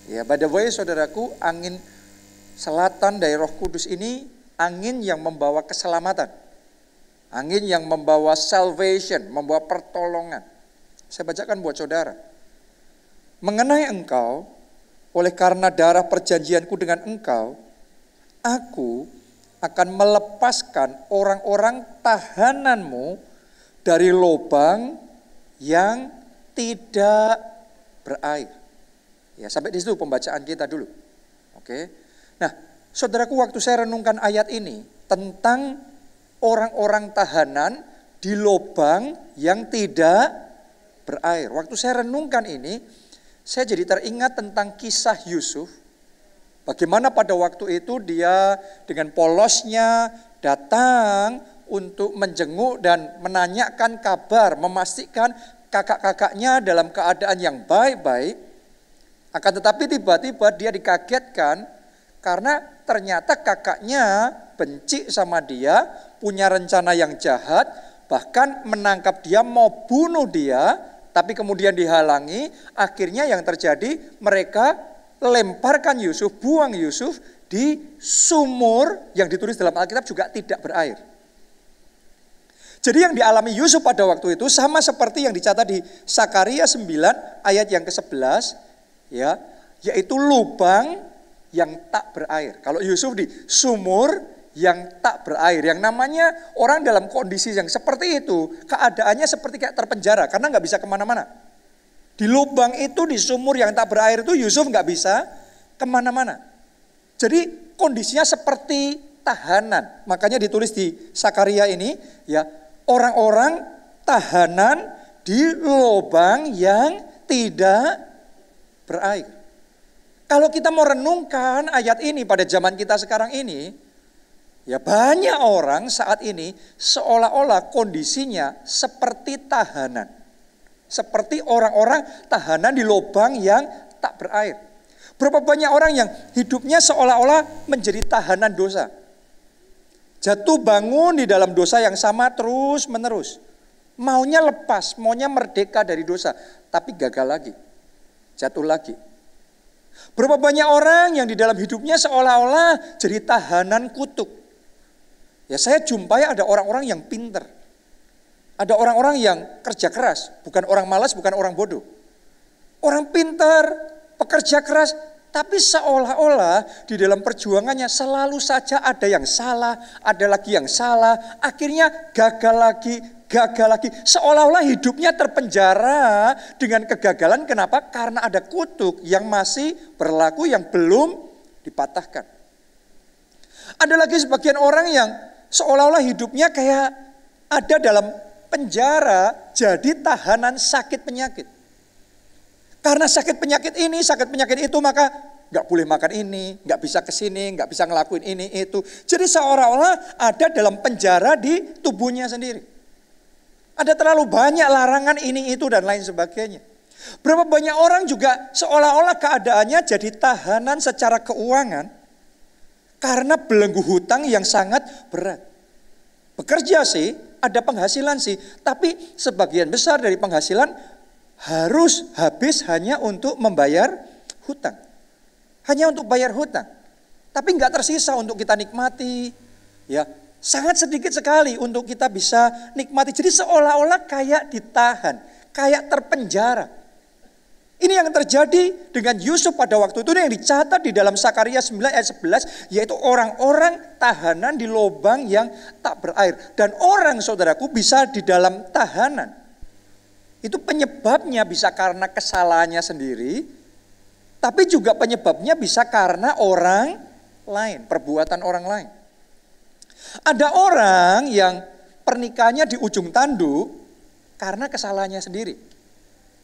Ya, by the way saudaraku, angin selatan dari Roh Kudus ini angin yang membawa keselamatan. Angin yang membawa salvation, membawa pertolongan. Saya bacakan buat saudara. Mengenai engkau, oleh karena darah perjanjianku dengan engkau, aku akan melepaskan orang-orang tahananmu dari lubang yang tidak berair. Ya, sampai di situ pembacaan kita dulu. Oke. Nah, saudaraku, waktu saya renungkan ayat ini tentang orang-orang tahanan di lubang yang tidak berair. Waktu saya renungkan ini, saya jadi teringat tentang kisah Yusuf. Bagaimana pada waktu itu dia dengan polosnya datang untuk menjenguk dan menanyakan kabar, memastikan kakak-kakaknya dalam keadaan yang baik-baik. Akan tetapi tiba-tiba dia dikagetkan karena ternyata kakaknya benci sama dia, punya rencana yang jahat, bahkan menangkap dia, mau bunuh dia, tapi kemudian dihalangi. Akhirnya yang terjadi, mereka lemparkan Yusuf, buang Yusuf di sumur yang ditulis dalam Alkitab juga tidak berair. Jadi yang dialami Yusuf pada waktu itu sama seperti yang dicatat di Sakaria 9 ayat yang ke-11, ya, yaitu lubang yang tak berair. Kalau Yusuf di sumur yang tak berair, yang namanya orang dalam kondisi yang seperti itu, keadaannya seperti kayak terpenjara karena nggak bisa kemana-mana. Di lubang itu, di sumur yang tak berair itu, Yusuf nggak bisa kemana-mana. Jadi kondisinya seperti tahanan. Makanya ditulis di Sakaria ini, ya, orang-orang tahanan di lubang yang tidak berair. Kalau kita mau renungkan ayat ini pada zaman kita sekarang ini, ya banyak orang saat ini seolah-olah kondisinya seperti tahanan. Seperti orang-orang tahanan di lubang yang tak berair. Berapa banyak orang yang hidupnya seolah-olah menjadi tahanan dosa. Jatuh bangun di dalam dosa yang sama terus menerus. Maunya lepas, maunya merdeka dari dosa, tapi gagal lagi. Jatuh lagi. Berapa banyak orang yang di dalam hidupnya seolah-olah jadi tahanan kutuk. Ya, saya jumpai ada orang-orang yang pinter. Ada orang-orang yang kerja keras. Bukan orang malas, bukan orang bodoh. Orang pinter, pekerja keras. Tapi seolah-olah di dalam perjuangannya selalu saja ada yang salah. Ada lagi yang salah. Akhirnya gagal lagi. Seolah-olah hidupnya terpenjara dengan kegagalan. Kenapa? Karena ada kutuk yang masih berlaku, yang belum dipatahkan. Ada lagi sebagian orang yang seolah-olah hidupnya kayak ada dalam penjara, jadi tahanan sakit penyakit. Karena sakit penyakit ini, sakit penyakit itu, maka gak boleh makan ini, gak bisa kesini, gak bisa ngelakuin ini, itu. Jadi seolah-olah ada dalam penjara di tubuhnya sendiri. Ada terlalu banyak larangan ini, itu, dan lain sebagainya. Berapa banyak orang juga seolah-olah keadaannya jadi tahanan secara keuangan karena belenggu hutang yang sangat berat. Bekerja sih, ada penghasilan sih, tapi sebagian besar dari penghasilan harus habis hanya untuk membayar hutang. Hanya untuk bayar hutang. Tapi nggak tersisa untuk kita nikmati, ya. Sangat sedikit sekali untuk kita bisa nikmati. Jadi seolah-olah kayak ditahan, kayak terpenjara. Ini yang terjadi dengan Yusuf pada waktu itu, yang dicatat di dalam Sakaria 9 ayat 11, yaitu orang-orang tahanan di lubang yang tak berair. Dan orang, saudaraku, bisa di dalam tahanan. Itu penyebabnya bisa karena kesalahannya sendiri, tapi juga penyebabnya bisa karena orang lain, perbuatan orang lain. Ada orang yang pernikahannya di ujung tanduk karena kesalahannya sendiri.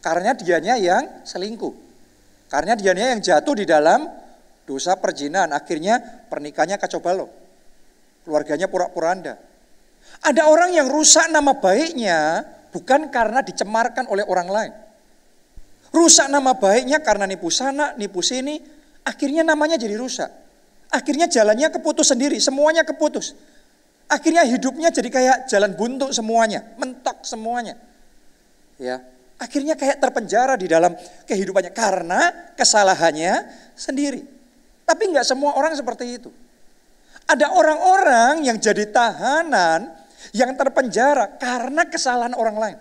Karena dianya yang selingkuh. Karena dianya yang jatuh di dalam dosa perzinahan. Akhirnya pernikahannya kacau balau. Keluarganya pura-puranda. Ada orang yang rusak nama baiknya bukan karena dicemarkan oleh orang lain. Rusak nama baiknya karena nipu sana, nipu sini. Akhirnya namanya jadi rusak. Akhirnya jalannya keputus sendiri, semuanya keputus. Akhirnya hidupnya jadi kayak jalan buntu semuanya, mentok semuanya. Ya. Akhirnya kayak terpenjara di dalam kehidupannya karena kesalahannya sendiri. Tapi enggak semua orang seperti itu. Ada orang-orang yang jadi tahanan, yang terpenjara karena kesalahan orang lain.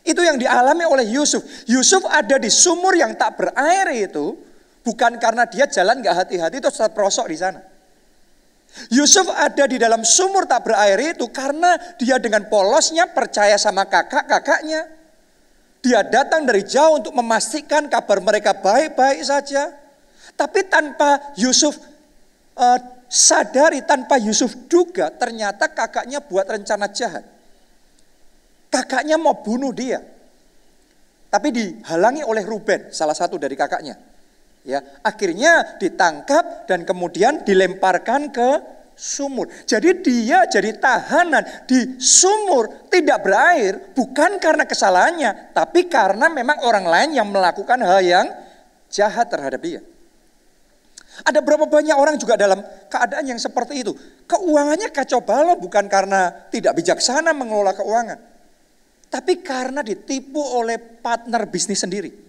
Itu yang dialami oleh Yusuf. Yusuf ada di sumur yang tak berair itu, bukan karena dia jalan gak hati-hati terus terperosok di sana. Yusuf ada di dalam sumur tak berair itu karena dia dengan polosnya percaya sama kakak-kakaknya. Dia datang dari jauh untuk memastikan kabar mereka baik-baik saja. Tapi tanpa Yusuf sadari, tanpa Yusuf duga, ternyata kakaknya buat rencana jahat. Kakaknya mau bunuh dia. Tapi dihalangi oleh Ruben, salah satu dari kakaknya. Ya, akhirnya ditangkap dan kemudian dilemparkan ke sumur. Jadi dia jadi tahanan di sumur tidak berair bukan karena kesalahannya, tapi karena memang orang lain yang melakukan hal yang jahat terhadap dia. Ada berapa banyak orang juga dalam keadaan yang seperti itu. Keuangannya kacau balau bukan karena tidak bijaksana mengelola keuangan, tapi karena ditipu oleh partner bisnis sendiri.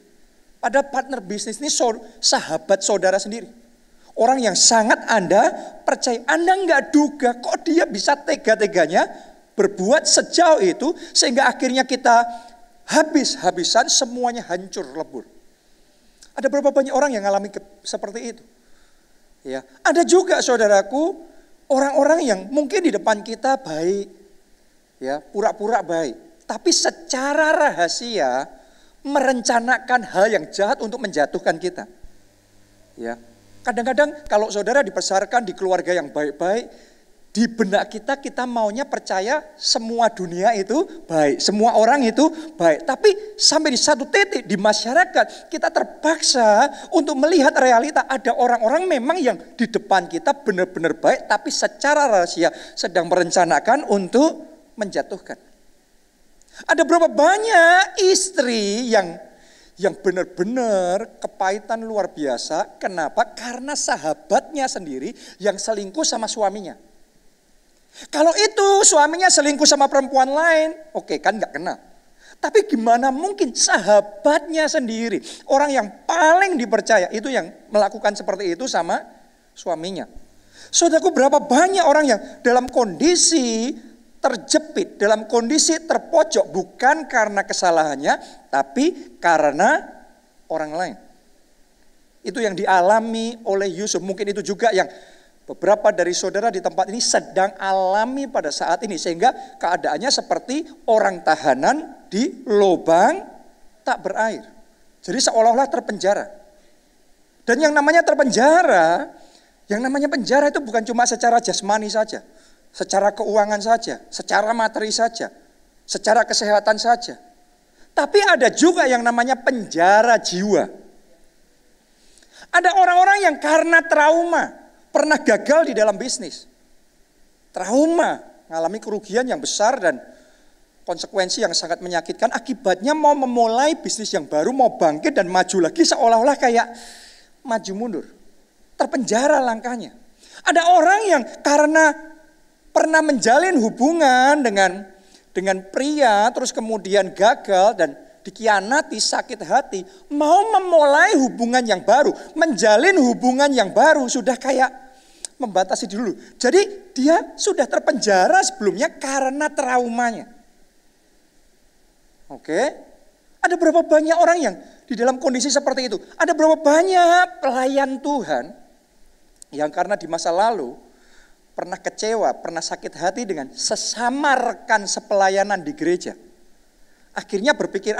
Pada partner bisnis ini sahabat saudara sendiri. Orang yang sangat Anda percaya. Anda nggak duga kok dia bisa tega-teganya berbuat sejauh itu. Sehingga akhirnya kita habis-habisan semuanya hancur lebur. Ada berapa banyak orang yang mengalami seperti itu. Ya, ada juga saudaraku orang-orang yang mungkin di depan kita baik. Ya, pura-pura baik. Tapi secara rahasia merencanakan hal yang jahat untuk menjatuhkan kita. Ya, kadang-kadang kalau saudara dibesarkan di keluarga yang baik-baik, di benak kita maunya percaya semua dunia itu baik, semua orang itu baik. Tapi sampai di satu titik di masyarakat kita terpaksa untuk melihat realita ada orang-orang memang yang di depan kita benar-benar baik, tapi secara rahasia sedang merencanakan untuk menjatuhkan. Ada berapa banyak istri yang benar-benar kepahitan luar biasa. Kenapa? Karena sahabatnya sendiri yang selingkuh sama suaminya. Kalau itu suaminya selingkuh sama perempuan lain, oke kan gak kenal. Tapi gimana mungkin sahabatnya sendiri, orang yang paling dipercaya itu yang melakukan seperti itu sama suaminya. Saudaraku, berapa banyak orang yang dalam kondisi terjepit, dalam kondisi terpojok bukan karena kesalahannya, tapi karena orang lain. Itu yang dialami oleh Yusuf. Mungkin itu juga yang beberapa dari saudara di tempat ini sedang alami pada saat ini. Sehingga keadaannya seperti orang tahanan di lubang tak berair. Jadi seolah-olah terpenjara. Dan yang namanya terpenjara, yang namanya penjara itu bukan cuma secara jasmani saja. Secara keuangan saja, secara materi saja, secara kesehatan saja. Tapi ada juga yang namanya penjara jiwa. Ada orang-orang yang karena trauma, pernah gagal di dalam bisnis. Trauma, mengalami kerugian yang besar dan konsekuensi yang sangat menyakitkan. Akibatnya mau memulai bisnis yang baru, mau bangkit dan maju lagi seolah-olah kayak maju mundur. Terpenjara langkahnya. Ada orang yang karena pernah menjalin hubungan dengan pria, terus kemudian gagal dan dikhianati, sakit hati, mau memulai hubungan yang baru, menjalin hubungan yang baru, sudah kayak membatasi dulu. Jadi dia sudah terpenjara sebelumnya karena traumanya. Oke, ada berapa banyak orang yang di dalam kondisi seperti itu? Ada berapa banyak pelayan Tuhan yang karena di masa lalu pernah kecewa, pernah sakit hati dengan sesama rekan sepelayanan di gereja. Akhirnya berpikir,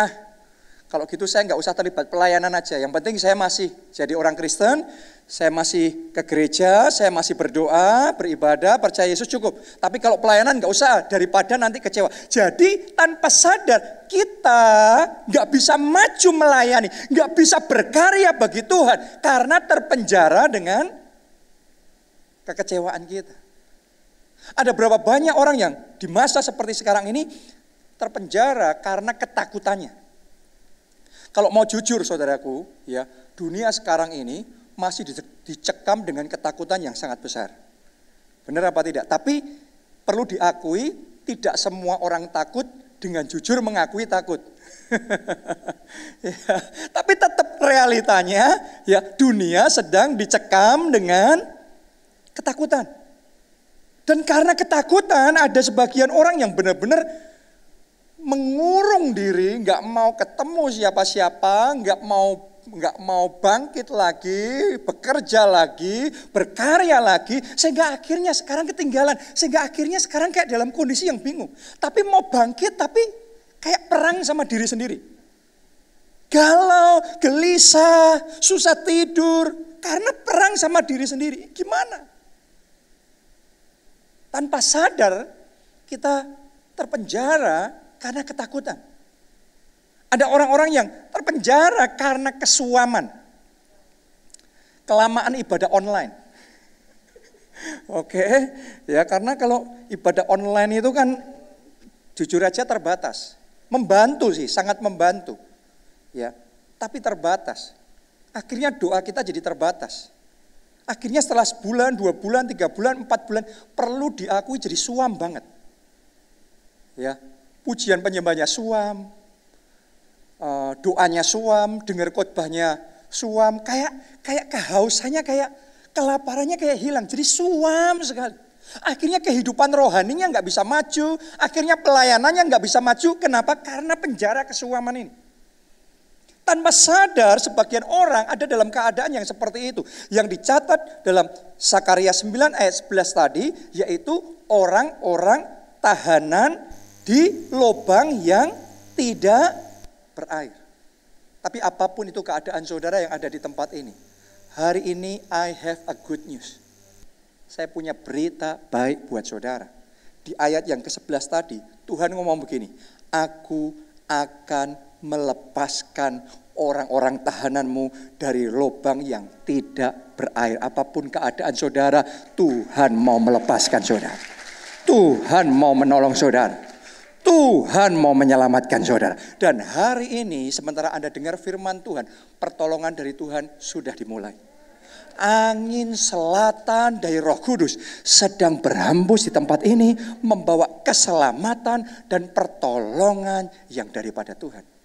kalau gitu saya nggak usah terlibat pelayanan aja. Yang penting saya masih jadi orang Kristen, saya masih ke gereja, saya masih berdoa, beribadah, percaya Yesus cukup. Tapi kalau pelayanan nggak usah, daripada nanti kecewa. Jadi tanpa sadar kita nggak bisa maju melayani, nggak bisa berkarya bagi Tuhan karena terpenjara dengan kekecewaan kita. Ada berapa banyak orang yang di masa seperti sekarang ini terpenjara karena ketakutannya. Kalau mau jujur saudaraku, ya, dunia sekarang ini masih dicekam dengan ketakutan yang sangat besar. Benar apa tidak? Tapi perlu diakui tidak semua orang takut dengan jujur mengakui takut. Ya, tapi tetap realitanya ya dunia sedang dicekam dengan ketakutan. Dan karena ketakutan ada sebagian orang yang benar-benar mengurung diri, nggak mau ketemu siapa-siapa, nggak mau bangkit lagi, bekerja lagi, berkarya lagi, sehingga akhirnya sekarang ketinggalan, sehingga akhirnya sekarang kayak dalam kondisi yang bingung. Tapi mau bangkit, tapi kayak perang sama diri sendiri. Galau, gelisah, susah tidur, karena perang sama diri sendiri. Gimana? Tanpa sadar kita terpenjara karena ketakutan. Ada orang-orang yang terpenjara karena kesuaman. Kelamaan ibadah online. Oke, ya karena kalau ibadah online itu kan jujur aja terbatas. Membantu sih, sangat membantu. Ya, tapi terbatas. Akhirnya doa kita jadi terbatas. Akhirnya setelah sebulan, 2 bulan, 3 bulan, 4 bulan, perlu diakui jadi suam banget. Ya, pujian penyembahnya suam, doanya suam, dengar khotbahnya suam, kayak kehausannya, kayak kelaparannya kayak hilang, jadi suam sekali. Akhirnya kehidupan rohaninya nggak bisa maju, akhirnya pelayanannya nggak bisa maju. Kenapa? Karena penjara kesuaman ini. Tanpa sadar sebagian orang ada dalam keadaan yang seperti itu. Yang dicatat dalam Sakaria 9 ayat 11 tadi, yaitu orang-orang tahanan di lubang yang tidak berair. Tapi apapun itu keadaan saudara yang ada di tempat ini, hari ini I have a good news. Saya punya berita baik buat saudara. Di ayat yang ke-11 tadi, Tuhan ngomong begini, aku akan melepaskan orang-orang tahananmu dari lubang yang tidak berair. Apapun keadaan saudara, Tuhan mau melepaskan saudara. Tuhan mau menolong saudara. Tuhan mau menyelamatkan saudara. Dan hari ini sementara Anda dengar firman Tuhan, pertolongan dari Tuhan sudah dimulai. Angin selatan dari Roh Kudus sedang berhembus di tempat ini, membawa keselamatan dan pertolongan yang daripada Tuhan.